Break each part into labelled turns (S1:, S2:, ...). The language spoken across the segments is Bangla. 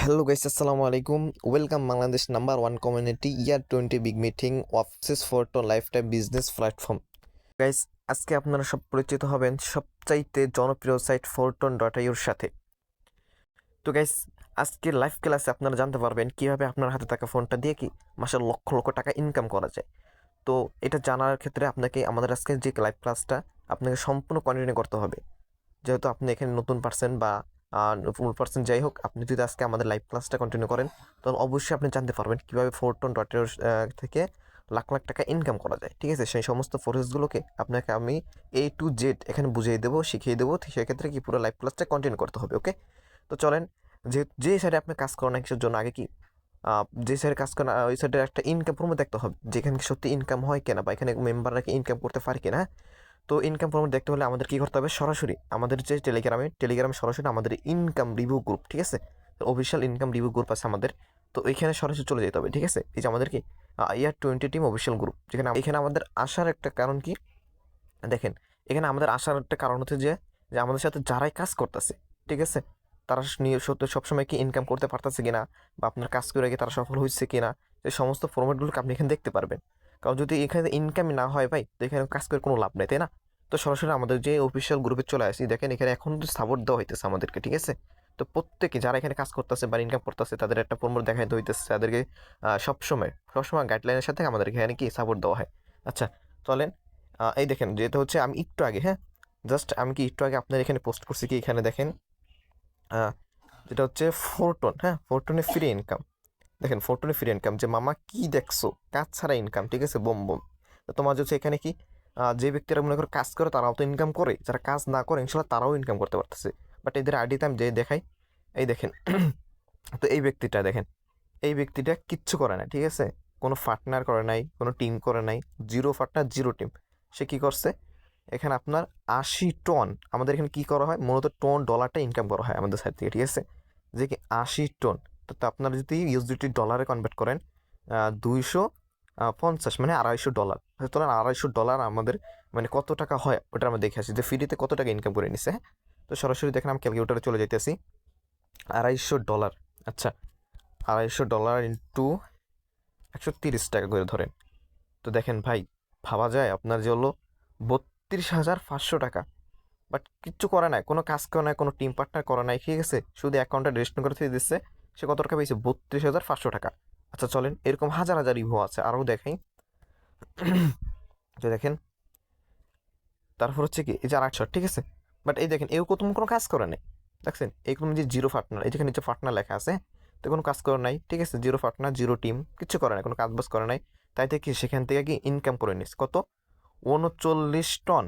S1: Hello guys, Assalamu alaikum. Welcome Bangladesh number one community year 20 big meeting of Sis Forto Lifetime Business Platform. Guys, আজকে আপনারা সব পরিচিত হবেন সবচাইতে জনপ্রিয় সাইট forton.io-র সাথে। তো গাইস, আজকে লাইভ ক্লাসে আপনারা জানতে পারবেন কিভাবে আপনার হাতে থাকা ফোনটা দিয়ে কি মাসে লক্ষ লক্ষ টাকা ইনকাম করা যায়। তো এটা জানার ক্ষেত্রে আপনাকে আমাদের আজকে যে লাইভ ক্লাসটা আপনাকে সম্পূর্ণ কন্টিনিউ করতে হবে। যেহেতু আপনি এখানে নতুন পারসন বা ফুল পারসন যাই হোক, আপনি যদি আজকে আমাদের লাইভ ক্লাসটা কন্টিনিউ করেন তাহলে অবশ্যই আপনি জানতে পারবেন কীভাবে forton.io থেকে লাখ লাখ টাকা ইনকাম করা যায়। ঠিক আছে, সেই সমস্ত প্রসেসগুলোকে আপনাকে আমি A to Z এখানে বুঝিয়ে দেবো, শিখিয়ে দেবো। সেক্ষেত্রে কি পুরো লাইভ ক্লাসটা কন্টিনিউ করতে হবে। ওকে, তো চলেন, যে সাইডে আপনি কাজ করেন কিছুর জন্য আগে কি যে সাইডে কাজ করেন ওই সাইডের একটা ইনকাম প্রমো দেখতে হবে, যেখানে সত্যি ইনকাম হয় কিনা বা এখানে মেম্বাররা কি ইনকাম করতে পারে কিনা। তো ইনকাম প্রমোট দেখতে হলে আমাদের কী করতে হবে, সরাসরি আমাদের যে টেলিগ্রামে সরাসরি আমাদের ইনকাম রিভিউ গ্রুপ, ঠিক আছে, অফিসিয়াল ইনকাম রিভিউ গ্রুপ আছে আমাদের। তো এইখানে সরাসরি চলে যেতে হবে। ঠিক আছে, এই যে আমাদের কি ইয়ার 20 টিম অফিসিয়াল গ্রুপ, যেখানে এখানে আমাদের আসার একটা কারণ কি দেখেন, এখানে আমাদের আসার একটা কারণ হচ্ছে যে যে আমাদের সাথে যারাই কাজ করতেছে, ঠিক আছে, তারা নিয়ে সত্যি সবসময় কি ইনকাম করতে পারতেছে কিনা বা আপনার কাজ করে গিয়ে তারা সফল হচ্ছে কিনা, এই সমস্ত ফর্মেটগুলোকে আপনি এখানে দেখতে পারবেন। কারণ যদি এখানে ইনকামই না হয় ভাই, তো এখানে কাজ করে কোনো লাভ নেই, তাই না? তো সরাসরি আমাদের যে অফিসিয়াল গ্রুপে চলে আসি, দেখেন এখানে এখন তো সাপোর্ট দেওয়া হইতেছে আমাদেরকে। ঠিক আছে, তো প্রত্যেকে যারা এখানে কাজ করতেছে বা ইনকাম করতেছে তাদের একটা প্রমোট দেখাইতে হইতেছে, তাদেরকে সবসময় গাইডলাইনের সাথে আমাদের এখানে কি সাপোর্ট দেওয়া হয়। আচ্ছা, চলেন, এই দেখেন, যেটা হচ্ছে আমি একটু আগে, হ্যাঁ, জাস্ট আমি কি একটু আগে আপনার এখানে পোস্ট করছি কি, এখানে দেখেন যেটা হচ্ছে ফোরটন, হ্যাঁ, ফোরটনে ফ্রি ইনকাম। দেখেন ফোরটনে ফ্রি ইনকাম, যে মামা কি দেখছো, কাজ ছাড়া ইনকাম। ঠিক আছে, বোম বোম। তো তোমার হচ্ছে এখানে কি যে ব্যক্তিরা মনে করো কাজ করে তারাও তো ইনকাম করে, যারা কাজ না করে ইনশাল্লাহ তারাও ইনকাম করতে পারতেছে। বাট এদের আইডিতে আমি যে দেখাই, এই দেখেন তো এই ব্যক্তিটা দেখেন, এই ব্যক্তিটা কিচ্ছু করে না। ঠিক আছে, কোনো পার্টনার করে নাই, কোনো টিম করে নাই, জিরো পার্টনার জিরো টিম। সে কি করছে, এখানে আপনার 80 টন, আমাদের এখানে কি করা হয় মূলত টন ডলারটা ইনকাম করা হয় আমাদের সাইড থেকে। ঠিক আছে, যে কি 80 টন, তো আপনারা যদি ইউএসডিটি ডলারে কনভার্ট করেন 250 মানে $250, ধরেন $250 আমাদের মানে কত টাকা হয় ওটা আমরা দেখে আসি যে ফ্রিতে কত টাকা ইনকাম করে নিছে। হ্যাঁ, তো সরাসরি দেখেন আমি ক্যালকুলেটারে চলে যেতেছি। $250, আচ্ছা, $250 ইন্টু 130 টাকা করে ধরেন। তো দেখেন ভাই, ভাবা যায় আপনার যে হলো 32,500 টাকা। বাট কিচ্ছু করে নাই, কোনো কাজ করে নাই, কোনো টিম পার্টনার করে নাই। ঠিক আছে, শুধু অ্যাকাউন্টে রেজিস্ট্রেশন করে দিয়ে দিচ্ছে। সে কত টাকা পেয়েছে, 32,500 টাকা। আচ্ছা চলেন, এরকম হাজার হাজার ইভো আছে, আরও দেখাই। যে দেখেন, তারপর হচ্ছে কি এই যে 800, ঠিক আছে। বাট এই দেখেন, এও কোনো কাজ করে নাই। দেখছেন এইরকম যে জিরো পার্টনার, এই যেখানে নিচে পার্টনার লেখা আছে, তো কোনো কাজ করে নাই। ঠিক আছে, জিরো পার্টনার জিরো টিম, কিচ্ছু করে নাই, কোনো কাজ বাজ করে নাই। তাই থেকে সেখান থেকে কি ইনকাম করে নিস কত, 39 টন।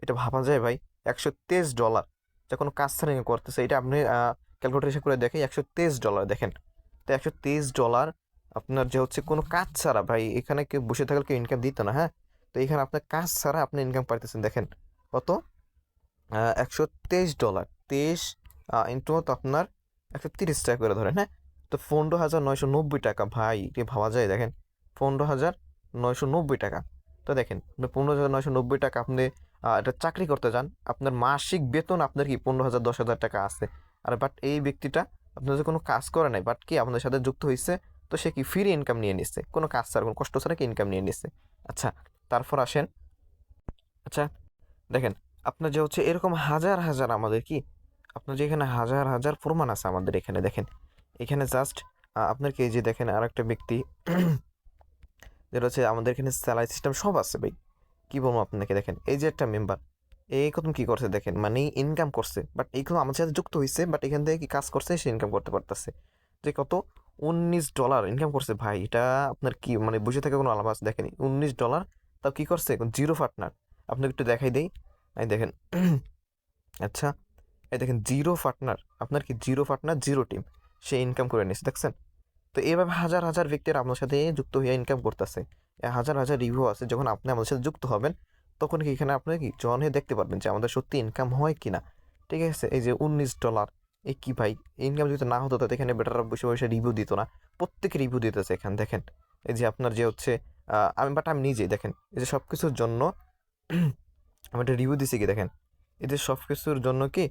S1: এটা ভাবা যায় ভাই, $123, যা কোনো কাজ ছাড়া ইনকাম করতেছে। এটা আপনি ক্যালকুলেটর হিসেবে করে দেখেন, $123 দেখেন। তো $123 আপনার যে হচ্ছে কোনো কাজ ছাড়া ভাই, এখানে কেউ বসে থাকলে কেউ ইনকাম দিত না। হ্যাঁ, তো এখানে আপনার কাজ ছাড়া আপনি ইনকাম পাইতেছেন। দেখেন কত, $123, 23 ইন্টু তো আপনার 130 টাকা করে ধরেন। হ্যাঁ, তো 15,990 টাকা ভাই, এটা ভাবা যায়। দেখেন 15,990 টাকা। তো দেখেন 15,990 টাকা, আপনি একটা চাকরি করতে যান, আপনার মাসিক বেতন আপনার কি 15,000 10,000 টাকা আছে। আর বাট এই ব্যক্তিটা আপনার যে কোনো কাজ করে নাই, বাট কি আপনাদের সাথে যুক্ত হয়েছে, তো সে কি ফ্রি ইনকাম নিয়ে নিচ্ছে, কোনো কাজ ছাড়া কোনো কষ্ট ছাড়া কি ইনকাম নিয়ে নিচ্ছে। আচ্ছা, তারপর আসেন, আচ্ছা দেখেন, আপনার যে হচ্ছে এরকম হাজার হাজার আমাদের কি, আপনার যে এখানে হাজার হাজার প্রমাণ আছে আমাদের এখানে। দেখেন এখানে জাস্ট আপনার কি এই যে দেখেন আর একটা ব্যক্তি যেটা হচ্ছে আমাদের এখানে স্যালারি সিস্টেম সব আছে ভাই, কি বলবো আপনাকে। দেখেন এই যে একটা মেম্বার, এই কত কি করছে দেখেন, মানে ইনকাম করছে, বাট এইগুলো আমাদের সাথে যুক্ত হয়েছে, বাট এখান থেকে কি কাজ করছে সে ইনকাম করতে পারতেছে। যে কত, $19 ইনকাম করছে ভাই। এটা আপনার কি মানে বসে থেকে কোনো আলাদা আছে, দেখেন $19। তাও কি করছে, জিরো পার্টনার। আপনাকে একটু দেখাই দেই, এই দেখেন আচ্ছা, এই দেখেন জিরো পার্টনার, আপনার কি জিরো পার্টনার জিরো টিম, সে ইনকাম করে নিচ্ছে। দেখছেন, তো এইভাবে হাজার হাজার ব্যক্তিরা আপনার সাথে যুক্ত হয়ে ইনকাম করতেছে। হাজার হাজার রিভিউ আছে, যখন আপনি আমাদের সাথে যুক্ত হবেন তখন কি এখানে আপনি কি জন হয়ে দেখতে পারবেন যে আমাদের সত্যি ইনকাম হয় কি না। ঠিক আছে, এই যে $19, এই কি ভাই, ইনকাম যদি না হতো তাতে এখানে বেটার বসে বসে রিভিউ দিত না। প্রত্যেকে রিভিউ দিতেছে এখানে। দেখেন এই যে আপনার যে হচ্ছে আমি নিজেই দেখেন, এই যে সব কিছুর জন্য আমি একটা রিভিউ দিছি কি, দেখেন এদের সব কিছুর জন্য কি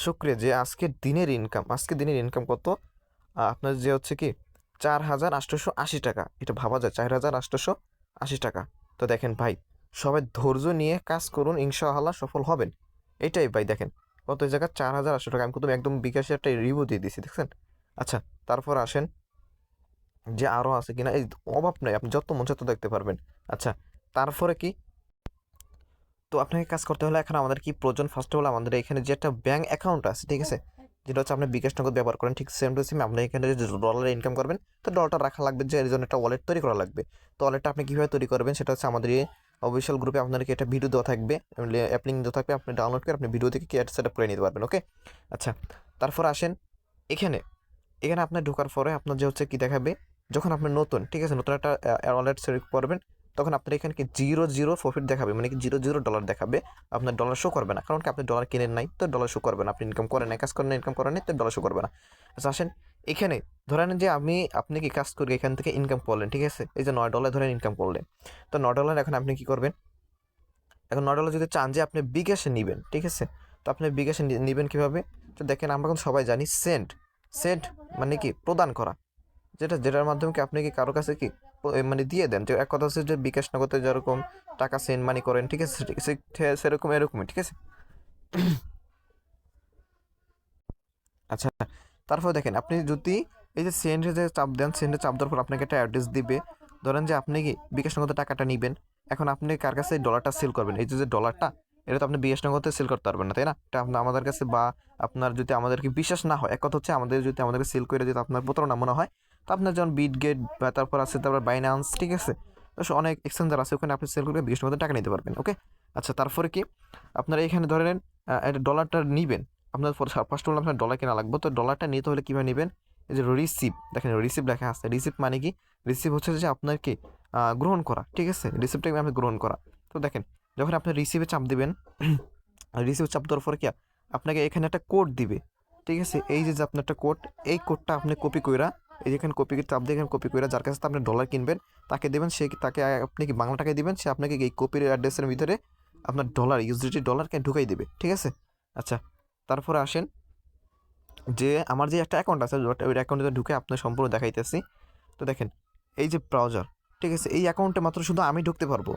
S1: শুক্রিয়া যে আজকের দিনের ইনকাম কত, আপনার যে হচ্ছে কি 4,880 টাকা। এটা ভাবা যায়, 4,880 টাকা। তো দেখেন ভাই, সবাই ধৈর্য নিয়ে কাজ করুন, ইনশাআল্লাহ সফল হবেন। এটাই ভাই দেখেন, কত এই জায়গায় 4,800 টাকা। আমি কিন্তু একদম বিকাশে একটা রিভিউ দিয়ে দিয়েছি, দেখছেন? আচ্ছা, তারপর আসেন যে আরও আছে কিনা। এই অভাব নাই, আপনি যত মন চায় তত দেখতে পারবেন। আচ্ছা, তারপরে কি, তো আপনাকে কাজ করতে হলে এখন আমাদের কি প্রয়োজন, ফার্স্ট অফ অল আমাদের এখানে যে একটা ব্যাঙ্ক অ্যাকাউন্ট আছে, ঠিক আছে, যেটা হচ্ছে আপনি বিকাশ নগদ ব্যবহার করেন, ঠিক সেম টু সেম আপনি এখানে যে ডলারে ইনকাম করবেন, তো ডলারটা রাখা লাগবে, যে এর জন্য একটা ওয়ালেট তৈরি করা লাগবে। তো ওয়ালেটটা আপনি কীভাবে তৈরি করবেন সেটা হচ্ছে আমাদের এই অফিসিয়াল গ্রুপে আপনাদেরকে একটা ভিডিও দেওয়া থাকবে, অ্যাপ লিঙ্ক দেওয়া থাকবে, আপনি ডাউনলোড করে আপনি ভিডিও থেকে কি সেট আপ করে নিতে পারবেন। ওকে, আচ্ছা, তারপর আসেন এখানে। এখানে আপনার ঢোকার পরে আপনার যে হচ্ছে কি দেখাবে, যখন আপনি নতুন, ঠিক আছে, নতুন একটা ওয়ালেট সেট করবেন, তখন আপনার এখানে কি 0 প্রফিট দেখাবে, মানে কি 0 ডলার দেখাবে। আপনার ডলার শো করবে না, কারণ কি আপনি ডলার কিনেন নাই, তো ডলার শো করবে না। আপনি ইনকাম করেন নাই, কাজ করেন নাই, ইনকাম করেন নাই, তো ডলার শো করবে না। আচ্ছা, আসেন এখানে। ধরেন যে আপনি কি কাজ করে এখান থেকে ইনকাম করলেন, ঠিক আছে, এই যে $9 ধরেন ইনকাম করলেন। তো $9 এখন আপনি কি করবেন, এখন $9 যদি চান যে আপনি বিকাশে নেবেন, ঠিক আছে, তো আপনি বিকাশে নেবেন কীভাবে? তো দেখেন, আমরা কিন্তু সবাই জানি সেন্ট। সেন্ট মানে কি প্রদান করা, যেটার মাধ্যমে কি আপনি কি কারো কাছে কি মানে দিয়ে দেন, যে এক কথা হচ্ছে যে বিকাশ নগদে যেরকম টাকা সেন্ড মানি করেন, ঠিক আছে, সেরকম এরকমই, ঠিক আছে। আচ্ছা, তারপর দেখেন, আপনি যদি এই যে সেন্ডে যে চাপ দেন, সেন্ডে চাপ দেওয়ার পর আপনাকে একটা অ্যাড্রেস দিবে। ধরেন যে আপনি কি বিকাশ নগদে টাকাটা নেবেন, এখন আপনি কার কাছে এই ডলারটা সেল করবেন, এই যে ডলারটা, এটা তো আপনি বিকাশ নগদে সেল করতে পারবেন না, তাই না? এটা আপনার আমাদের কাছে, বা আপনার যদি আমাদেরকে বিশ্বাস না হয়, এক কথা হচ্ছে আমাদের যদি আমাদেরকে সেল করে যদি আপনার প্রতারণা মনে হয়, তো আপনার যেমন বিটগেট বা তারপর আছে তারপর বাইন্যান্স, ঠিক আছে, তো অনেক এক্সচেঞ্জার আছে, ওখানে আপনি সেল করে বিকাশ নগদে টাকা নিতে পারবেন। ওকে, আচ্ছা, তারপরে কি, আপনারা এখানে ধরেন একটা ডলারটা নিবেন, আপনার ফার্স্ট অফ অল আপনার ডলার কেনা লাগবে। তো ডলারটা নিতে হলে কীভাবে নেবেন, এই যে রিসিভ, দেখেন রিসিভ লেখা আছে। রিসিভ মানে কি, রিসিভ হচ্ছে যে আপনার কি গ্রহণ করা, ঠিক আছে, রিসিভটাকে আপনি গ্রহণ করা। তো দেখেন, যখন আপনি রিসিভে চাপ দিবেন, রিসিভ চাপ দেওয়ার পরে কি আপনাকে এখানে একটা কোড দিবে, ঠিক আছে, এই যে আপনার একটা কোড, এই কোডটা আপনি কপি কইরা, এই যেখানে কপি চাপ দিয়ে এখানে কপি কইরা যার কাছে আপনি ডলার কিনবেন তাকে দেবেন, সে তাকে আপনি কি বাংলা টাকায় দিবেন, সে আপনাকে এই কপির অ্যাড্রেসের ভিতরে আপনার ডলার, ইউএসডিটি ডলারকে ঢুকাই দেবে, ঠিক আছে। আচ্ছা, তারপরে আসেন যে আমার যে একটা অ্যাকাউন্ট আছে, ওই অ্যাকাউন্টে ঢুকে আপনার সম্পূর্ণ দেখাইতেছি। তো দেখেন, এই যে ব্রাউজার, ঠিক আছে, এই অ্যাকাউন্টে মাত্র শুধু আমি ঢুকতে পারবো,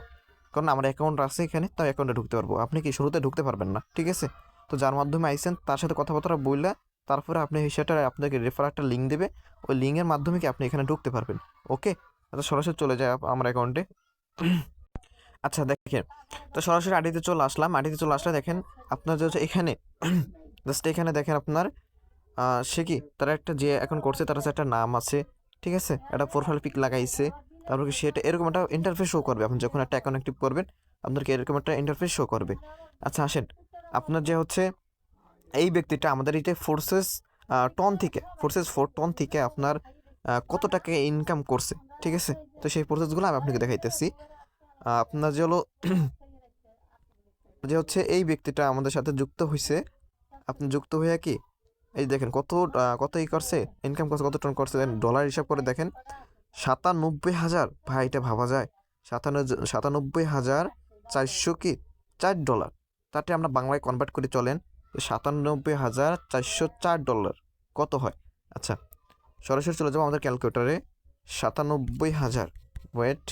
S1: কারণ আমার অ্যাকাউন্ট আছে এখানে, তাই অ্যাকাউন্টে ঢুকতে পারবো। আপনি কি শুরুতে ঢুকতে পারবেন না, ঠিক আছে। তো যার মাধ্যমে আইসেন তার সাথে কথাবার্তা বললে, তারপরে আপনি সেটা আপনাকে রেফার একটা লিঙ্ক দেবে, ওই লিঙ্কের মাধ্যমে কি আপনি এখানে ঢুকতে পারবেন। ওকে, আচ্ছা, সরাসরি চলে যায় আমার অ্যাকাউন্টে। আচ্ছা, দেখেন, তো সরাসরি আইডিতে চলে আসলাম। আইডিতে চলে আসলে দেখেন আপনার যে হচ্ছে এখানে জাস্ট এখানে দেখেন আপনার সে কি তারা একটা যে এখন করছে, তার কাছে একটা নাম আছে, ঠিক আছে, একটা প্রোফাইল পিক লাগাইছে, তারপর কি সেটা এরকম একটা ইন্টারফেস শো করবে। আপনি যখন একটা অ্যাকাউন্ট অ্যাক্টিভ করবেন, আপনাকে এরকম একটা ইন্টারফেস শো করবে। আচ্ছা, আসেন, আপনার যে হচ্ছে এই ব্যক্তিটা আমাদের এই যে ফোর্সেস 4 টন থেকে আপনার কত টাকা ইনকাম করছে, ঠিক আছে। তো সেই প্রসেসগুলো আমি আপনাকে দেখাইতেছি। আপনার যে হলো যে হচ্ছে এই ব্যক্তিটা আমাদের সাথে যুক্ত হয়েছে, আপনি যুক্ত হয়ে কি এই দেখেন কত করছে, ইনকাম করছে, কত টন করছে, ডলার হিসাব করে দেখেন 97,000। ভাই, এটা ভাবা যায়? 97,000 কি $4, তাতে আমরা বাংলায় কনভার্ট করে চলেন, 97,404 কত হয়। আচ্ছা, সরাসরি চলে যাবো আমাদের ক্যালকুলেটারে। 97,000, ওয়েট,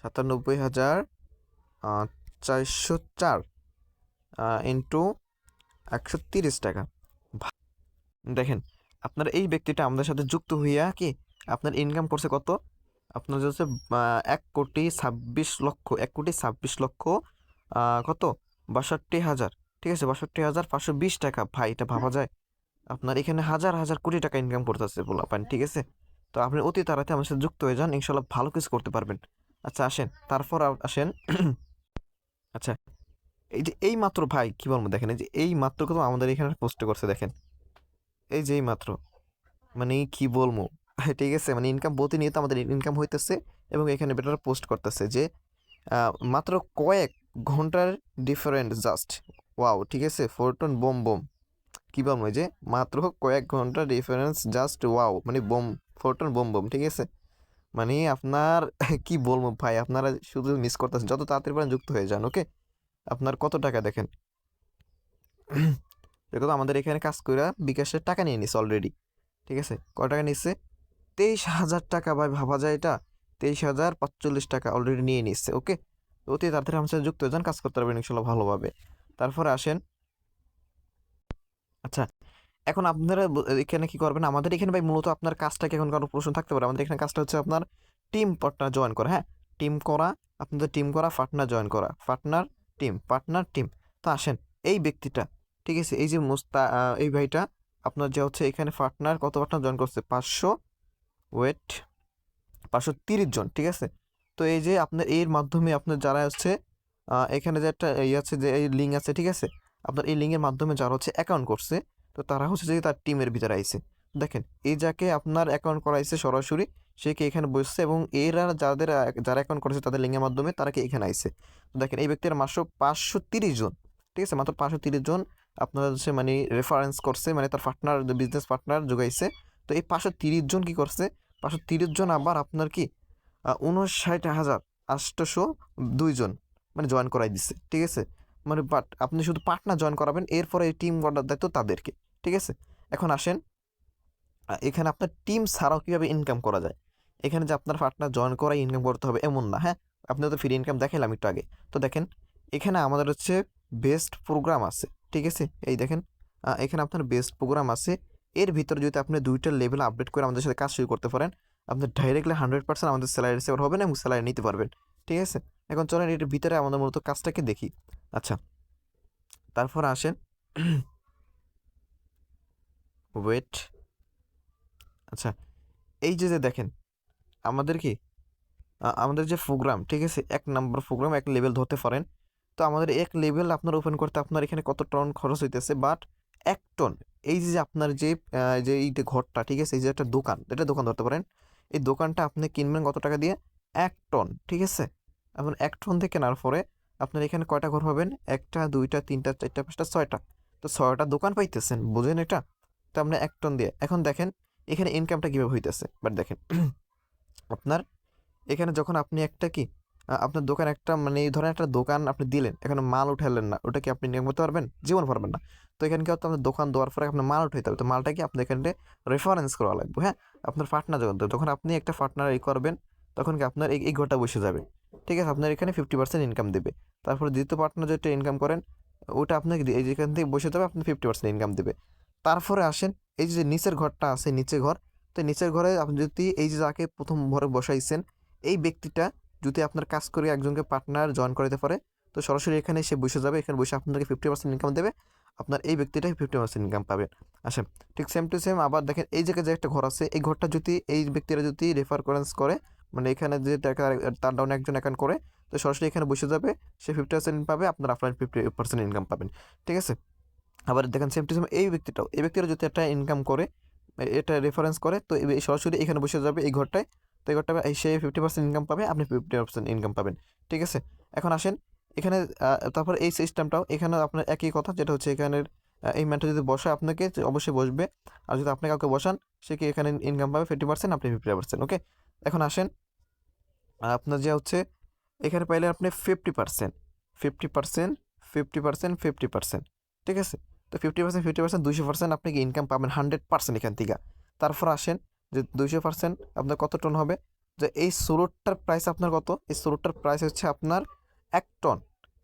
S1: 97,404 ইন্টু 130 টাকা। দেখেন, আপনার এই ব্যক্তিটা আমাদের সাথে যুক্ত হইয়া কি আপনার ইনকাম করছে কত, আপনার যে হচ্ছে 1,26,00,000, 1,26,00,000 কত, 62,000, ঠিক আছে, 62,520 টাকা। ভাই, এটা ভাবা যায়? আপনার এখানে হাজার হাজার কোটি টাকা ইনকাম করতেছে পোলাপান, ঠিক আছে। তো আপনি অতি তাড়াতাড়ি আমার সাথে যুক্ত হয়ে যান, ইনশাল্লাহ ভালো কিছু করতে পারবেন। আচ্ছা, আসেন, তারপর আসেন আচ্ছা, এই যে এই মাত্র ভাই কি বলবো, দেখেন এই যে এই মাত্র কিন্তু আমাদের এখানে পোস্ট করছে, দেখেন এই যে এই মাত্র, মানে কি বলবো ঠিক আছে, মানে ইনকাম প্রতিনিয়ত আমাদের ইনকাম হইতেছে, এবং এখানে বেটার পোস্ট করতেছে যে মাত্র কয়েক ঘন্টার ডিফারেন্ট, জাস্ট ওয়াও, ঠিক আছে, 4 টন বোম বোম, কী বলবো, এই যে মাত্র কয়েক ঘন্টার ডিফারেন্স, জাস্ট ওয়াও, মানে বোম, 4 টন বোম বোম, ঠিক আছে। মানে আপনার কি বলবো ভাই, আপনারা শুধু মিস করতেছেন, যত তাড়াতাড়ি পারেন যুক্ত হয়ে যান। ওকে, আপনার কত টাকা দেখেন দেখো আমাদের এখানে কাজ করে বিকাশের টাকা নিয়ে নিছে অলরেডি, ঠিক আছে? কয় টাকা নিচ্ছে? 23,000 টাকা। ভাই ভাবা যায় এটা? 23,045 টাকা অলরেডি নিয়ে নিচ্ছে। ওকে, তো অতি তাড়াতাড়ি আমার সাথে যুক্ত হয়ে যান, কাজ করতে পারবেন ইনশাল্লাহ ভালোভাবে। তারপরে আসেন, আচ্ছা এখন আপনারা এখানে কি করবেন? আমাদের এখানে ভাই মূলত আপনার কাজটা কি, এখন কারো প্রশ্ন থাকতে পারে, আমাদের এখানে কাজটা হচ্ছে আপনার টিম পার্টনার জয়েন করা। হ্যাঁ, টিম করা, আপনাদের টিম করা, পার্টনার জয়েন করা, পার্টনার টিম, পার্টনার টিম। তো আসেন, এই ব্যক্তিটা, ঠিক আছে, এই যে এই ভাইটা আপনার যে হচ্ছে এখানে পার্টনার, কত পার্টনার জয়েন করছে? 500, ওয়েট, 530 জন, ঠিক আছে? তো এই যে আপনার এর মাধ্যমে আপনার যারা হচ্ছে এখানে যে একটা এই আছে, যে এই লিঙ্ক আছে, ঠিক আছে, আপনার এই লিঙ্কের মাধ্যমে যারা হচ্ছে অ্যাকাউন্ট করছে, তো তারা হচ্ছে যে তার টিমের ভিতরে আইছে। দেখেন, এই যাকে আপনার অ্যাকাউন্ট করাইছে সরাসরি, সে কি এখানে বসছে, এবং এরা যারা অ্যাকাউন্ট করেছে তাদের লিঙ্কের মাধ্যমে তারা কি এখানে আইছে। তো দেখেন, এই ব্যক্তির মাত্র 530 জন, ঠিক আছে, মাত্র 530 জন আপনার হচ্ছে মানে রেফারেন্স করছে, মানে তার পার্টনার, বিজনেস পার্টনার যোগাইছে। তো এই 530 জন কি করছে? 530 জন আবার আপনার কি 59,802 জন মানে জয়েন করাই দিচ্ছে, ঠিক আছে? মানে বাট আপনি শুধু পার্টনার জয়েন করাবেন, এরপরে এই টিম গড়ার দায়িত্ব তাদেরকে, ঠিক আছে? এখন আসেন, এখানে আপনার টিম ছাড়াও কীভাবে ইনকাম করা যায়। এখানে যে আপনার পার্টনার জয়েন করাই ইনকাম করতে হবে এমন না, হ্যাঁ, আপনি তো ফ্রি ইনকাম দেখাইলাম একটু আগে। তো দেখেন, এখানে আমাদের হচ্ছে বেস্ট প্রোগ্রাম আছে, ঠিক আছে? এই দেখেন, এখানে আপনার বেস্ট প্রোগ্রাম আছে। এর ভিতরে যদি আপনি 2টা লেভেল আপডেট করে আমাদের সাথে কাজ শুরু করতে পারেন, আপনি ডাইরেক্টলি 100% আমাদের স্যালারি রিসিভার হবেন এবং স্যালারি নিতে পারবেন, ঠিক আছে? এখন চলেন এর ভিতরে আমাদের মূলত কাজটাকে দেখি। আচ্ছা, তারপর আসেন, ওয়েট, আচ্ছা, এই যে দেখেন আমাদের কি আমাদের যে প্রোগ্রাম, ঠিক আছে, 1 নম্বর প্রোগ্রাম 1 লেভেল ধরতে পারেন। তো আমাদের 1 লেভেল আপনার ওপেন করতে আপনার এখানে কত টন খরচ হইতেছে? বাট 1 টন, এই যে আপনার যে এই যে ঘরটা, ঠিক আছে, এই যে একটা দোকান, এটা দোকান ধরতে পারেন, এই দোকানটা আপনি কিনবেন কত টাকা দিয়ে? 1 টন, ঠিক আছে? আপনার 1 টন থেকে কেনার পরে আপনার এখানে কয়টা ঘর পাবেন? একটা, দুইটা, তিনটা, চারটা, পাঁচটা, 6টা। তো 6টা দোকান পাইতেছেন, বুঝেন এটা? তো আপনি 1 টন দিয়ে, এখন দেখেন এখানে ইনকামটা কীভাবে হইতেছে। বাট দেখেন আপনার এখানে যখন আপনি একটা কি আপনার দোকান একটা মানে এই ধরেন একটা দোকান আপনি দিলেন, এখানে মাল উঠালেন না, ওটা কি আপনি নিয়ম করতে পারবেন? জীবন পারবেন না। তো এখানে কি হতো, আপনার দোকান দেওয়ার পরে আপনার মাল উঠাইতে হবে, তো মালটা কি আপনি এখানে রেফারেন্স করা লাগবে। হ্যাঁ, আপনার পার্টনার যখন আপনি একটা পার্টনার এই করবেন, তখন কি আপনার এই ঘরটা বসে যাবে, ঠিক আছে? আপনার এখানে 50% ইনকাম দেবে। তারপরে দ্বিতীয় পার্টনার যেটা ইনকাম করেন, ওটা আপনাকে এই যেখান থেকে বসে যাবে, আপনি 50% ইনকাম দেবে। তারপরে আসেন, এই যে নিচের ঘরটা আছে, নিচের ঘর, তো নিচের ঘরে আপনি যদি এই যে যাকে প্রথম ঘরে বসাইছেন, এই ব্যক্তিটা যদি আপনার কাজ করে একজনকে পার্টনার জয়েন করে দিতে পারে, তো সরাসরি এখানে সে বসে যাবে, এখানে বসে আপনাকে 50% ইনকাম দেবে, আপনার এই ব্যক্তিটাই 50% ইনকাম পাবে। আচ্ছা, ঠিক সেম টু সেম আবার দেখেন, এই জায়গায় যে একটা ঘর আছে, এই ঘরটা যদি এই ব্যক্তিরা যদি রেফারেন্স করে, মানে এখানে যে তার ডাউন একজন অ্যাকাউন্ট করে, তো সরাসরি এখানে বসে যাবে, সে 50% পাবে, আপনার 50% ইনকাম পাবেন, ঠিক আছে? আবার দেখেন সেম টু সেম এই ব্যক্তিটা যদি একটা ইনকাম করে, এটা রেফারেন্স করে, তো সরাসরি এখানে বসে যাবে এই ঘরটায়, তো এই ঘরটা সে 50% ইনকাম পাবে, আপনি 50% ইনকাম পাবেন, ঠিক আছে? এখন আসেন এখানে, তারপর এই সিস্টেমটাও এখানে আপনার একই কথা, যেটা হচ্ছে এখানের এই ম্যানটা যদি বসায় আপনাকে, যে অবশ্যই বসবে, আর যদি আপনি কাউকে বসান, সে কি এখানে ইনকাম পাবে 50%, আপনি 50%, ওকে? এখন আসেন, আপনার যে হচ্ছে এখানে পাইলে আপনি 50%, 50%, 50%, 50%, ঠিক আছে? তো 50%, 50%, 200% আপনি কি ইনকাম পাবেন 100% এখান থেকে। তারপর আসেন যে 200% আপনার কত টন হবে? যে এই স্লোটটার প্রাইস আপনার কত? এই স্লোটটার প্রাইস হচ্ছে আপনার 1 টন।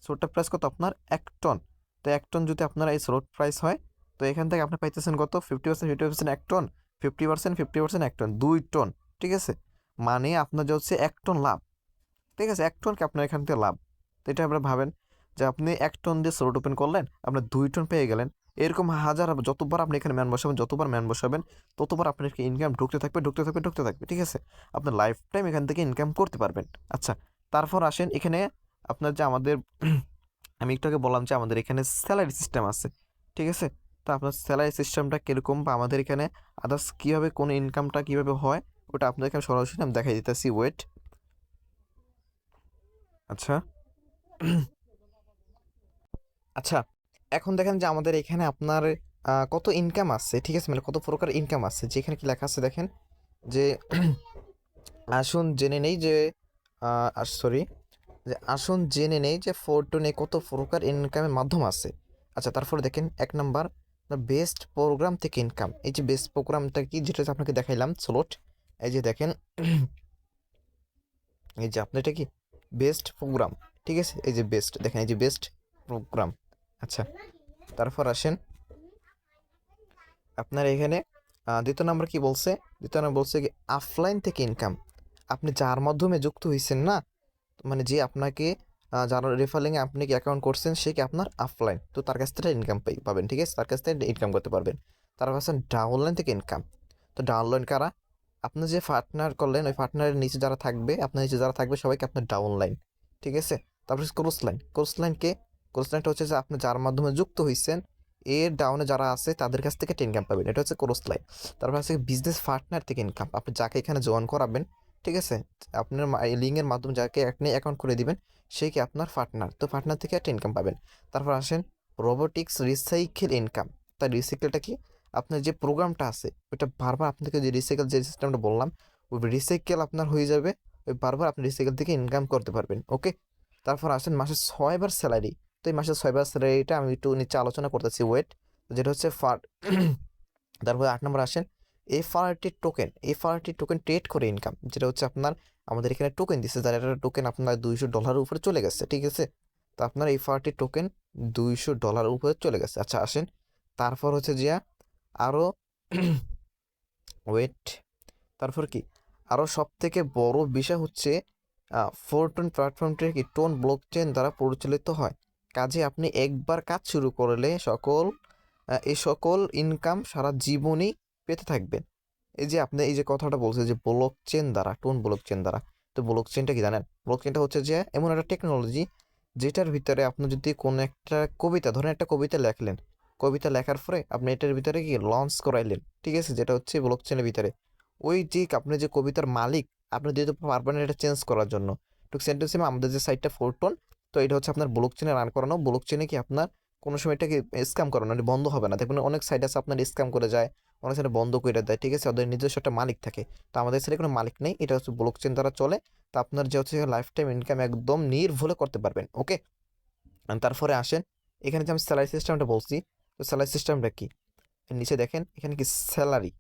S1: স্লোটটার প্রাইস কত আপনার? 1 টন। তো 1 টন যদি আপনার এই স্লোট প্রাইস হয়, তো এখান থেকে আপনি পাইতেছেন কত? 50%, 50%, 1 টন, 50%, 50%, 1 টন, 2 টন, ঠিক আছে? মানে আপনার যে হচ্ছে 1 টন লাভ, ঠিক আছে? 1 টনকে আপনার এখান থেকে লাভ। তো এটা আপনারা ভাবেন যে আপনি 1 টন দিয়ে স্লট ওপেন করলেন, আপনার 2 টন পেয়ে গেলেন। এরকম হাজার যতবার আপনি এখানে ম্যান বসাবেন, যতবার ম্যান বসাবেন, ততবার আপনার ইনকাম ঢুকতে থাকবে, ঢুকতে থাকবে, ঢুকতে থাকবে, ঠিক আছে? আপনার লাইফ টাইম এখান থেকে ইনকাম করতে পারবেন। আচ্ছা, তারপর আসেন এখানে আপনার যে আমাদের আমি একটু আগে বললাম যে আমাদের এখানে স্যালারি সিস্টেম আছে, ঠিক আছে? তো আপনার স্যালারি সিস্টেমটা কীরকম, বা আমাদের এখানে আদার্স কীভাবে কোন ইনকামটা কীভাবে হয়, ওটা আপনাদের এখানে সরাসরি আমি দেখাই দিতেছি, ওয়েট। আচ্ছা, আচ্ছা, এখন দেখেন যে আমাদের এখানে আপনার কত ইনকাম আছে, ঠিক আছে, মানে কত প্রকার ইনকাম আছে, যেখানে কি লেখা আছে দেখেন যে আসুন জেনে নেই যে সরি, যে আসুন জেনে নেই যে ফোরটনে কত প্রকার ইনকামের মাধ্যম আছে। আচ্ছা, তারপরে দেখেন 1 নাম্বার বেস্ট প্রোগ্রাম থেকে ইনকাম। এই যে বেস্ট প্রোগ্রামটা কি, যেটা আপনাকে দেখাইলাম স্লট, এই যে দেখেন এই যে আপনার এটা কি বেস্ট প্রোগ্রাম, ঠিক আছে, এই যে বেস্ট দেখেন, এই যে বেস্ট প্রোগ্রাম। আচ্ছা, তারপর আসেন আপনার এখানে দ্বিতীয় নাম্বার কি বলছে, দ্বিতীয় নাম্বার বলছে কি অফলাইন থেকে ইনকাম। আপনি যার মাধ্যমে যুক্ত হয়েছেন না, মানে যে আপনাকে যার রেফারিংয়ে আপনি কি অ্যাকাউন্ট করছেন, সে কি আপনার অফলাইন, তো তার কাছ থেকে ইনকাম পাবেন, ঠিক আছে, তার কাছ থেকে ইনকাম করতে পারবেন। তার কাছে ডাউনলাইন থেকে ইনকাম। তো ডাউনলাইন কারা, আপনি যে পার্টনার করলেন ওই পার্টনারের নিচে যারা থাকবে, আপনার নিচে যারা থাকবে সবাইকে আপনার ডাউনলাইন, ঠিক আছে। তারপর ক্রস লাইন, ক্রস লাইনকে, ক্রস লাইনটা হচ্ছে যে আপনি যার মাধ্যমে যুক্ত হয়েছেন এর ডাউনে যারা আছে তাদের কাছ থেকে ইনকাম পাবেন, এটা হচ্ছে ক্রস লাইন। তারপর আছে বিজনেস পার্টনার থেকে ইনকাম, আপনি যাকে এখানে জয়েন করাবেন, ঠিক আছে, আপনার লিঙ্কের মাধ্যমে যাকে আপনি অ্যাকাউন্ট করে দিবেন সে কি আপনার পার্টনার, তো পার্টনার থেকে একটা ইনকাম পাবেন। তারপর আসেন রোবোটিক্স রিসাইকেল ইনকাম। তার রিসাইকেলটা কি, আপনার যে প্রোগ্রামটা আছে ওইটা বারবার আপনাকে যে রিসাইকেল যে সিস্টেমটা বললাম, ওই রিসাইকেল আপনার হয়ে যাবে, ওই বারবার আপনি রিসাইকেল থেকে ইনকাম করতে পারবেন, ওকে। তারপর আসেন মাসে 6বার স্যালারি। তো এই মাসে 6বার স্যালারিটা আমি একটু নিচে আলোচনা করতেছি, ওয়েট, যেটা হচ্ছে ফার্ট। তারপরে 8 নম্বর আসেন FRT token. FRT token trade করে ইনকাম, যেটা হচ্ছে আপনার আমাদের এখানে টোকেন দিচ্ছে, যার একটা টোকেন আপনার $200 উপরে চলে গেছে, ঠিক আছে। তো আপনার এফআরটি টোকেন $200 উপরে চলে গেছে। আচ্ছা আসেন, তারপর হচ্ছে যে আরও ওয়েট, তারপর কি আরও সব থেকে বড় বিষয় হচ্ছে ফোরটন প্ল্যাটফর্মটি কি টোন ব্লকচেন দ্বারা পরিচালিত হয়। কাজে আপনি একবার কাজ শুরু করলে এই সকল ইনকাম সারা জীবনই পেতে থাকবেন। এই যে আপনি এই যে কথাটা বলছে যে ব্লকচেন দ্বারা, টোন ব্লকচেন দ্বারা, তো ব্লকচেনটা কি জানেন, ব্লকচেনটা হচ্ছে যে এমন একটা টেকনোলজি যেটার ভিতরে আপনি যদি কোনো একটা কবিতা, ধরেন একটা কবিতা লেখলেন, কবিতা লেখার পরে আপনি এটার ভিতরে কি লঞ্চ করাইলেন, ঠিক আছে, যেটা হচ্ছে ব্লকচেনের ভিতরে, ওই যে আপনি যে কবিতার মালিক, আপনি যেহেতু পারবেন না এটা চেঞ্জ করার জন্য। তো সেন্টেন্স আমাদের যে সাইটটা ফোরটন, তো এটা হচ্ছে আপনার ব্লকচেনে রান করানো, ব্লকচেনে কি আপনার কোনো সময় এটাকে স্ক্যাম করানো, এটা বন্ধ হবে না। দেখবেন অনেক সাইট আছে আপনার স্ক্যাম করে যায়, অনেক সাইট বন্ধ করে দেয়, ঠিক আছে, ওদের নিজস্ব একটা মালিক থাকে। তো আমাদের সাইটে কোনো মালিক নেই, এটা হচ্ছে ব্লকচেন দ্বারা চলে। তো আপনার যে হচ্ছে লাইফ টাইম ইনকাম একদম নির্ভুলে করতে পারবেন, ওকে। তারপরে আসেন এখানে যে আমি স্যালারি সিস্টেমটা বলছি, তো স্যালারি সিস্টেমটা কি, নিচে দেখেন এখানে কি স্যালারি,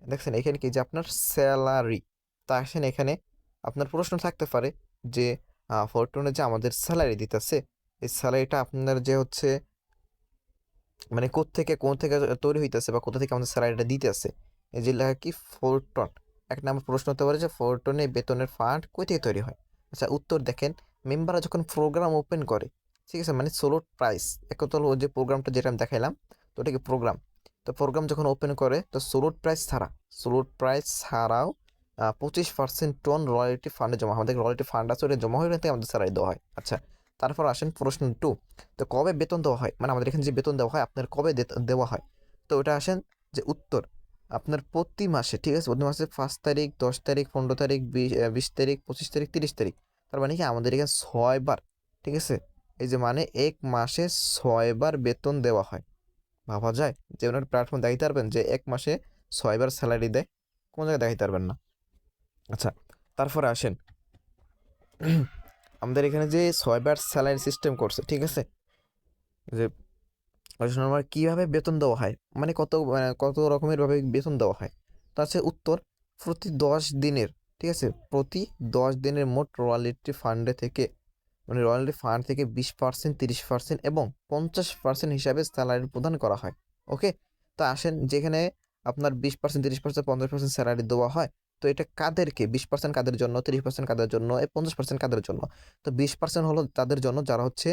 S1: দেখছেন এখানে কি যে আপনার স্যালারি। তা আসেন এখানে আপনার প্রশ্ন থাকতে পারে যে ফরটুনে যে আমাদের স্যালারি দিতেছে, এই স্যালারিটা আপনার যে হচ্ছে মানে কোন থেকে তৈরি হইতেছে বা কোথা থেকে আমাদের স্যালারিটা দিতেছে, এই যে লেখা কি ফোরটন। এক নম্বর প্রশ্ন হতে পারে যে ফোরটনে বেতনের ফান্ড কই থেকে তৈরি হয়। আচ্ছা উত্তর দেখেন, মেম্বাররা যখন প্রোগ্রাম ওপেন করে, ঠিক আছে, মানে সোলোড প্রাইস, এক কথা হলো যে প্রোগ্রামটা যেটা আমি দেখাইলাম, তো ওটা কি প্রোগ্রাম, তো প্রোগ্রাম যখন ওপেন করে তো সোলোড প্রাইস ছাড়া, সোলোড প্রাইস ছাড়াও 25% টোন রয়্যালটি ফান্ডে জমা হয়। আমাদের রয়্যালটি ফান্ড আছে, ওটা জমা হয়ে থেকে আমাদের স্যালারি দেওয়া হয়। আচ্ছা, তারপর আসেন প্রশ্ন 2, তো কবে বেতন দেওয়া হয়, মানে আমাদের এখানে যে বেতন দেওয়া হয় আপনার কবে দেওয়া হয়, তো ওটা আসেন যে উত্তর আপনার প্রতি মাসে, ঠিক আছে, প্রতি মাসে 5 তারিখ, 10 তারিখ, 15 তারিখ, 20 তারিখ, 25 তারিখ, 30 তারিখ। তার মানে কি আমাদের এখানে 6বার, ঠিক আছে, এই যে মানে এক মাসে 6বার বেতন দেওয়া হয়। ভাবা যায় যে ওনার প্ল্যাটফর্ম দেখাইতে পারবেন যে এক মাসে 6বার স্যালারি দেয়, কোন জায়গায় দেখাইতে পারবেন না। আচ্ছা, তারপরে আসেন আমাদের এখানে যে 6বার স্যালারি সিস্টেম করছে, ঠিক আছে, যে আমার কীভাবে বেতন দেওয়া হয়, মানে কত রকমের ভাবে বেতন দেওয়া হয়। তো আছে উত্তর প্রতি 10 দিনের, ঠিক আছে, প্রতি 10 দিনের মোট রয়্যালটি ফান্ডে থেকে, মানে রয়্যালটি ফান্ড থেকে 20%, 30% এবং 50% হিসাবে স্যালারি প্রদান করা হয়, ওকে। তো আসেন যেখানে আপনার 20%, 30%, 50% স্যালারি দেওয়া হয়, তো এটা কাদেরকে, 20% কাদের জন্য, 30% কাদের জন্য, 50% কাদের জন্য। তো 20% হলো তাদের জন্য যারা হচ্ছে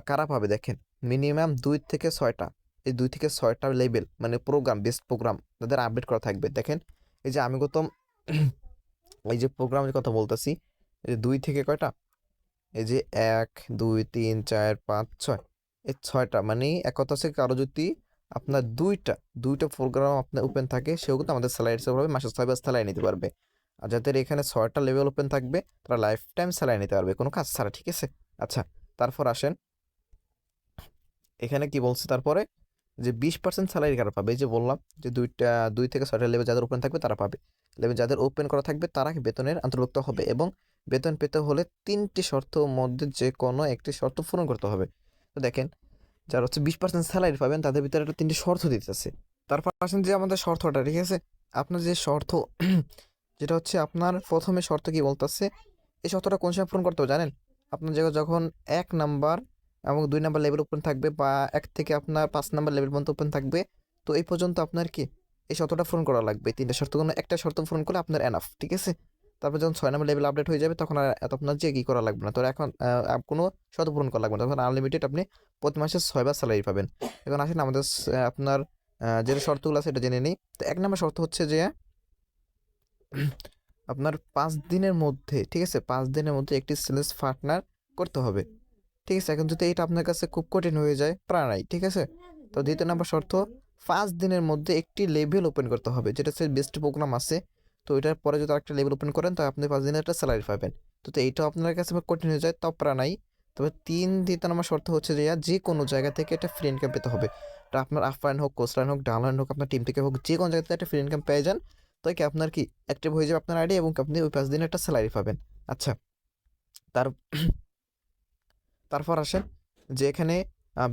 S1: কারা পাবে দেখেন, মিনিমাম 2 থেকে 6টা, এই 2 থেকে 6টা লেভেল মানে প্রোগ্রাম, বেস্ট প্রোগ্রাম তাদের আপডেট করা থাকবে। দেখেন এই যে আমি গৌতম এই যে প্রোগ্রামের কথা বলতেছি, এই যে 2 থেকে কয়টা, এই যে 1 2 3 4 5 6, এই 6টা মানে এক কথা হচ্ছে কারো যদি আপনার দুইটা প্রোগ্রাম আপনার ওপেন থাকে, সেও কিন্তু আমাদের স্যালারি হিসাবে হবে, মাসে 6বার স্যালারি নিতে পারবে। আর যাদের এখানে 6টা লেভেল ওপেন থাকবে তারা লাইফ টাইম স্যালারি নিতে পারবে কোনো কাজ ছাড়া, ঠিক আছে। আচ্ছা, তারপর আসেন এখানে কি বলছে তারপরে, যে 20% স্যালারি কারা পাবে, এই যে বললাম যে 2 থেকে 6টা লেভেল যাদের ওপেন থাকবে তারা পাবে, লেভেল যাদের ওপেন করা থাকবে তারা বেতনের অন্তর্ভুক্ত হবে, এবং বেতন পেতে হলে 3টি শর্ত মধ্যে যে কোনো একটি শর্ত পূরণ করতে হবে। তো দেখেন যারা হচ্ছে 20% স্যালারি পাবেন তাদের ভিতরে একটা 3টি শর্ত দিতেছে। তারপর আসেন যে আমাদের শর্তটা, ঠিক আছে? আপনার যে শর্ত যেটা হচ্ছে আপনার প্রথমে শর্ত কি বলতেছে, এই শর্তটা কোন সময় পূরণ করতে হবে জানেন? আপনার জায়গায় যখন 1 নাম্বার এবং 2 নাম্বার লেভেল ওপেন থাকবে, বা 1 থেকে আপনার 5 নাম্বার লেভেল পর্যন্ত ওপেন থাকবে, তো এই পর্যন্ত আপনার কি এই শর্তটা পূরণ করা লাগবে। 3টা শর্ত, কোনো একটা শর্ত পূরণ করলে আপনার এনাফ, ঠিক আছে? তারপর যখন 6 নাম্বার লেভেল আপডেট হয়ে যাবে তখন আর এত আপনার যে কি করা লাগবে না। তো এখন কোনো শর্ত পূরণ করা লাগবে না, তখন আনলিমিটেড আপনি প্রতি মাসে 6 বার স্যালারি পাবেন। এখন আসেন আমাদের আপনার যে শর্তগুলো আছে এটা জেনে নিই। তো 1 নাম্বার শর্ত হচ্ছে যে আপনার 5 দিনের মধ্যে, ঠিক আছে, 5 দিনের মধ্যে একটি সেলস পার্টনার করতে হবে, ঠিক আছে? এখন যদি এটা আপনার কাছে খুব কঠিন হয়ে যায়, প্রাণাই, ঠিক আছে? তো 2য় নাম্বার শর্ত, 5 দিনের মধ্যে একটি লেভেল ওপেন করতে হবে, যেটা হচ্ছে বেস্ট প্রোগ্রাম আছে। তো এটার পরে যদি আরেকটা লেভেল ওপেন করেন তো আপনি 5 দিনের একটা স্যালারি পাবেন। তো এইটাও আপনার কাছে কঠিন হয়ে যায়, তাও প্রাণাই। তবে 3 দ্বিতীয় নাম্বার শর্ত হচ্ছে যে কোনো জায়গা থেকে একটা ফ্রি ইনকাম পেতে হবে। এটা আপনার আফলাইন হোক, কোস্টলাইন হোক, ডাউনলাইন হোক, আপনার টিম থেকে হোক, যে কোনো জায়গা থেকে একটা ফ্রি ইনকাম পেয়ে যান, তো কি আপনার কি অ্যাক্টিভ হয়ে যাবে আপনার আইডি, এবং আপনি ওই 5 দিনের একটা স্যালারি পাবেন। আচ্ছা, তার তারপর আসেন যে এখানে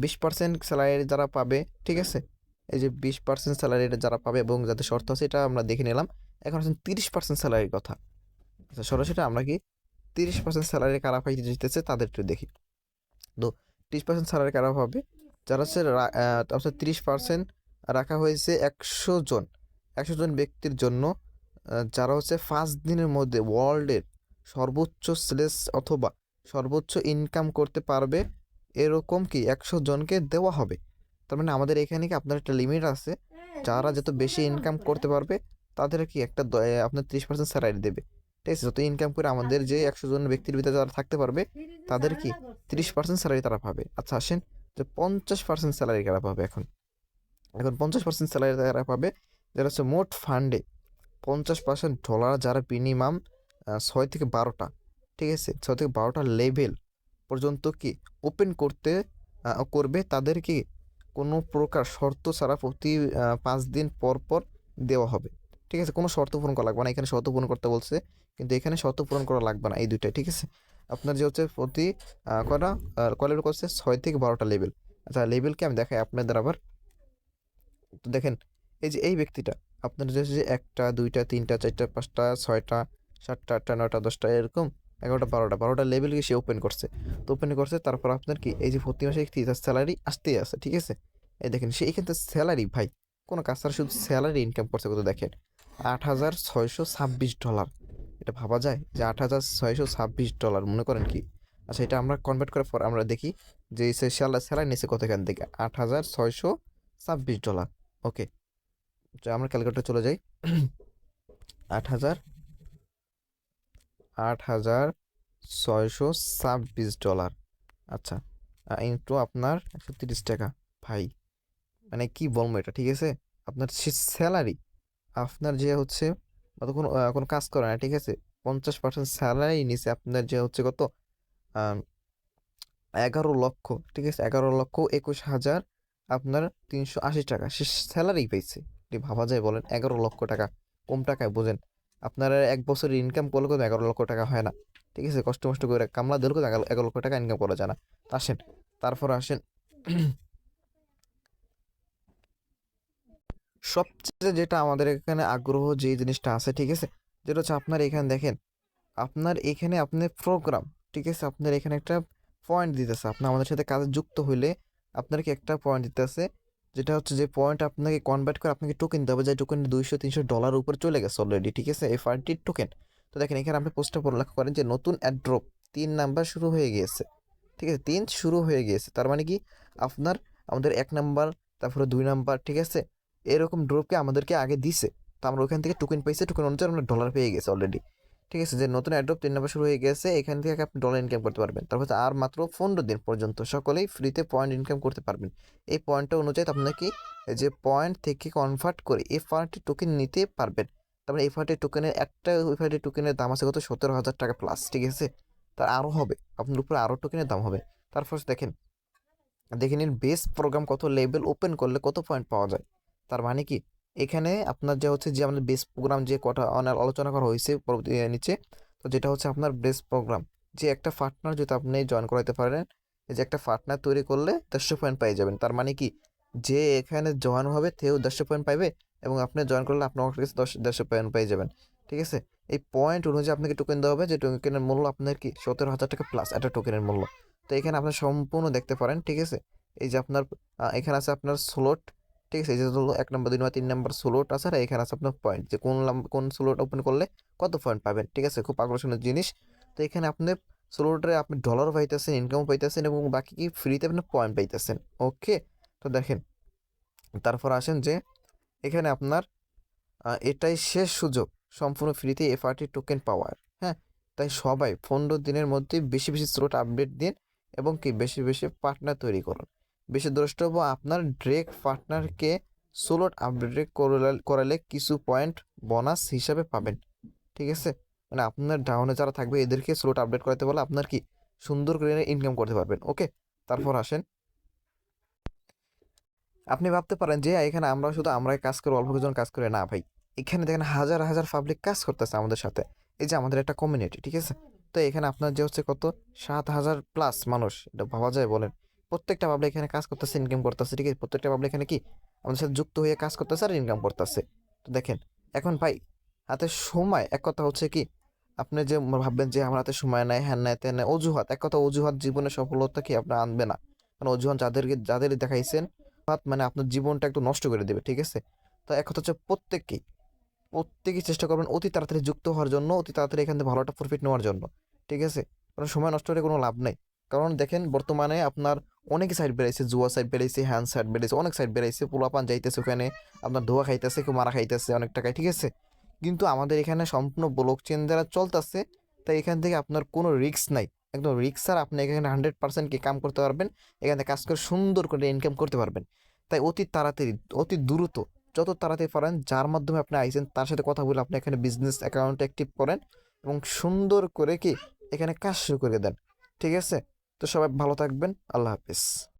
S1: 20% স্যালারি যারা পাবে, ঠিক আছে? এই যে 20% স্যালারি যারা পাবে এবং যাদের শর্ত আছে এটা আমরা দেখে নিলাম। এখন আসেন 30% স্যালারির কথা। আচ্ছা, সরাসরি আমরা কি 30% স্যালারি কারা পাইতে যেতেছে তাদের একটু দেখি। তো 30% স্যালারি কারা পাবে, যারা হচ্ছে 30% রাখা হয়েছে 100 জন, 100 জন ব্যক্তির জন্য, যারা হচ্ছে 5 দিনের মধ্যে ওয়ার্ল্ডের সর্বোচ্চ সেলস অথবা সর্বোচ্চ ইনকাম করতে পারবে, এরকম কি 100 জনকে দেওয়া হবে। তার মানে আমাদের এখানে কি আপনার একটা লিমিট আছে, যারা যত বেশি ইনকাম করতে পারবে তাদের কি একটা আপনার 30% স্যালারি দেবে, ঠিক আছে? যত ইনকাম করে আমাদের যে 100 জন ব্যক্তির ভিতরে যারা থাকতে পারবে তাদের কি 30% স্যালারি তারা পাবে। আচ্ছা, আসেন যে 50% স্যালারি কারা পাবে। এখন এখন 50% স্যালারি তারা পাবে যারা হচ্ছে মোট ফান্ডে $50 যারা মিনিমাম 6 থেকে 12টা, ঠিক আছে, 6 থেকে 12টা লেভেল পর্যন্ত কি ওপেন করবে, তাদের কি কোনো প্রকার শর্ত ছাড়া প্রতি 5 দিন পর পর দেওয়া হবে, ঠিক আছে? কোনো শর্ত পূরণ করা লাগবে না, এখানে শর্ত পূরণ করতে বলছে, কিন্তু এখানে শর্ত পূরণ করা লাগবে না, এই দুইটাই, ঠিক আছে? আপনার যে হচ্ছে প্রতি কটা লেভেল করছে 6 থেকে 12টা লেভেল। আচ্ছা, লেভেলকে আমি দেখাই আপনাদের আবার। তো দেখেন, এই যে এই ব্যক্তিটা আপনার যে যে 1টা 2টা 3টা 4টা 5টা 6টা 7টা 8টা 9টা 10টা এরকম 11টা 12টা লেভেলকে সে ওপেন করছে। তো ওপেন করছে, তারপর আপনার কি এই যে প্রতি মাসে কি তার স্যালারি আসতেই আছে, ঠিক আছে? এই দেখেন সে এখান থেকে স্যালারি, ভাই কোনো কাজ ছাড়া শুধু স্যালারি ইনকাম করছে কত দেখেন, $8,626। এটা ভাবা যায় যে $8,626 মনে করেন কি? আচ্ছা, এটা আমরা কনভার্ট করার পর আমরা দেখি যে সে স্যালারি নিচ্ছে কত এখান থেকে, $8,626। ওকে, আমরা ক্যালকুলেটর চলে যাই। আট হাজার $8,626। আচ্ছা, ইন্টু আপনার 130 টাকা, ভাই মানে কি বলবো এটা, ঠিক আছে? আপনার সে স্যালারি, আপনার যে হচ্ছে কোনো কোনো কাজ করে না, ঠিক আছে, 50% স্যালারি নিচে আপনার যে হচ্ছে কত, 11 লক্ষ, ঠিক আছে, 11,21,000 আপনার 380 টাকা সে স্যালারি পাইছে। এটি ভাবা যায় বলেন? 11 লক্ষ টাকা কম টাকায় বোঝেন? আপনার 1 বছরের ইনকাম করলে কিন্তু 11 লক্ষ টাকা হয় না, ঠিক আছে? কষ্ট মষ্ট করে কামলা দিলে কিন্তু 11 লক্ষ টাকা ইনকাম করা যায় না। তো আসেন, তারপর আসেন সবচেয়ে যেটা আমাদের এখানে আগ্রহ যে জিনিসটা আছে, ঠিক আছে, যেটা হচ্ছে আপনার এখানে দেখেন, আপনার এখানে আপনার প্রোগ্রাম, ঠিক আছে, আপনার এখানে একটা পয়েন্ট দিতেছে, আপনি আমাদের সাথে কাজে যুক্ত হইলে আপনার কি একটা পয়েন্ট দিতেছে, যেটা হচ্ছে যে পয়েন্ট আপনাকে কনভার্ট করে আপনাকে টোকেন দেবে, যে টোকেন $200-300 উপর চলে গেছে অলরেডি, ঠিক আছে, এফআরটির টোকেন। তো দেখেন এখানে আপনি পোস্টটা পড়ে লক্ষ্য করেন যে নতুন অ্যাড্রপ 3 নাম্বার শুরু হয়ে গিয়েছে, ঠিক আছে, 3 শুরু হয়ে গিয়েছে। তার মানে কি আপনার আমাদের 1 নাম্বার, তারপরে 2 নাম্বার, ঠিক আছে, এরকম ড্রপকে আমাদেরকে আগে দিছে। তো আমরা ওখান থেকে টোকেন পাইছি, টোকেন অনুযায়ী আমরা ডলার পেয়ে গেছে অলরেডি, ঠিক আছে, যে নতুন অ্যাড্রপ 3 নাম্বার শুরু হয়ে গেছে, এখান থেকে আপনি ডলার ইনকাম করতে পারবেন। তারপর হচ্ছে আর মাত্র 15 দিন পর্যন্ত সকলেই ফ্রিতে পয়েন্ট ইনকাম করতে পারবেন। এই পয়েন্টটা অনুযায়ী আপনাকে যে পয়েন্ট থেকে কনভার্ট করে এফআরটি টোকেন নিতে পারবেন। তারপরে এফআরটি টোকেনের একটা এফআরটি টোকেনের দাম আছে কত, 17,000 টাকা প্লাস, ঠিক আছে? তার আরও হবে, আপনার উপরে আরও টোকেনের দাম হবে। তারপর দেখেন, দেখে নিন বেস প্রোগ্রাম কত লেভেল ওপেন করলে কত পয়েন্ট পাওয়া যায়। তার মানে কি এখানে আপনার যে হচ্ছে যে আমাদের বেস প্রোগ্রাম যে কটা আলোচনা করা হয়েছে নিচে, তো যেটা হচ্ছে আপনার বেস প্রোগ্রাম, যে একটা পার্টনার যদি আপনি জয়েন করাইতে পারেন, এই যে একটা পার্টনার তৈরি করলে 150 পয়েন্ট পেয়ে যাবেন। তার মানে কি, যে এখানে জয়েন হবে সেও 150 পয়েন্ট পাইবে এবং আপনি জয়েন করলে আপনার কাছে 150 পয়েন্ট পেয়ে যাবেন। ঠিক আছে, এই পয়েন্ট অনুযায়ী আপনাকে টোকেন দেওয়া হবে, যে টোকেনের মূল্য আপনার কি 17,000 টাকা প্লাস একটা টোকেনের মূল্য। তো এখানে আপনার সম্পূর্ণ দেখতে পারেন। ঠিক আছে, এই যে আপনার এখানে আছে আপনার স্লট। ঠিক আছে, এই যে হলো 1 নম্বর 2 নম্বর 3 নম্বর স্লট আছে, আর এখানে আছে আপনার পয়েন্ট, যে কোন স্লট ওপেন করলে কত পয়েন্ট পাবেন। ঠিক আছে, খুব আকর্ষণীয় জিনিস। তো এখানে আপনি স্লোটে আপনি ডলার পাইতেছেন, ইনকাম পাইতেছেন এবং বাকি কি ফ্রিতে আপনি পয়েন্ট পাইতেছেন। ওকে, তো দেখেন, তারপর আসেন যে এখানে আপনার এটাই শেষ সুযোগ সম্পূর্ণ ফ্রিতে এফআরটি টোকেন পাওয়ার। হ্যাঁ, তাই সবাই 15 দিনের মধ্যে বেশি বেশি স্লোট আপডেট দিন এবং কি বেশি বেশি পার্টনার তৈরি করুন। বেশি দ্রষ্টব্য, আপনার ড্রেক পার্টনারকে স্লোট আপডেট করালে কিছু পয়েন্ট বোনাস হিসাবে পাবেন। ঠিক আছে, মানে আপনার ডাউনে যারা থাকবে এদেরকে স্লোট আপডেট করাতে বলে আপনার কি সুন্দর করে ইনকাম করতে পারবেন। ওকে, তারপর আসেন, আপনি ভাবতে পারেন যে এখানে আমরা শুধু আমরাই কাজ করি, অল্প কিছু কাজ করে না ভাই, এখানে দেখেন হাজার হাজার পাবলিক কাজ করতেছে আমাদের সাথে। এই যে আমাদের একটা কমিউনিটি, ঠিক আছে, তো এখানে আপনার যে হচ্ছে কত 7,000 প্লাস মানুষ, এটা ভাবা যায় বলেন? প্রত্যেকটা পাবলিক এখানে কাজ করতেছে, ইনকাম করতেছে। ঠিক আছে, প্রত্যেকটা পাবলিক এখানে কি আমাদের সাথে যুক্ত হয়ে কাজ করতেছে আর ইনকাম করতেছে। তো দেখেন, এখন ভাই হাতে সময়, এক কথা হচ্ছে কি, আপনি যে ভাববেন যে আমার হাতে সময় নাই, হ্যান নাই তেন নাই, অজুহাত, এক কথা অজুহাত জীবনে সফলতা কি আপনার আনবে না। কারণ অজুহাত যাদের দেখাইছেন মানে আপনার জীবনটা একটু নষ্ট করে দেবে। ঠিক আছে, তো এক কথা হচ্ছে প্রত্যেকেই চেষ্টা করবেন অতি তাড়াতাড়ি যুক্ত হওয়ার জন্য, অতি তাড়াতাড়ি এখান থেকে ভালো একটা প্রফিট নেওয়ার জন্য। ঠিক আছে, কারণ সময় নষ্ট করে কোনো লাভ নেই। কারণ দেখেন বর্তমানে আপনার অনেক সাইড বেড়েছে, জুয়া সাইড বেড়েছে, হ্যান্ড সাইড বেড়েছে, অনেক সাইড বেড়েছে, পোলাপান যাইতেছে ওখানে, আপনার ধোয়া খাইতেছে, কেউ মারা খাইতেছে অনেক টাকায়। ঠিক আছে, কিন্তু আমাদের এখানে সম্পূর্ণ ব্লক চেন দ্বারা চলতেছে, তাই এখান থেকে আপনার কোনো রিস্ক নাই, একদম রিস্ক ছাড়া আপনি এখানে 100% কি কাম করতে পারবেন, এখানে কাজ করে সুন্দর করে ইনকাম করতে পারবেন। তাই অতি তাড়াতাড়ি, অতি দ্রুত, যত তাড়াতাড়ি পারেন, যার মাধ্যমে আপনি আইছেন তার সাথে কথা বলে আপনি এখানে বিজনেস অ্যাকাউন্ট অ্যাক্টিভ করেন এবং সুন্দর করে কি এখানে কাজ শুরু করে দেন। ঠিক আছে, তো সবাই ভালো থাকবেন, আল্লাহ হাফিজ।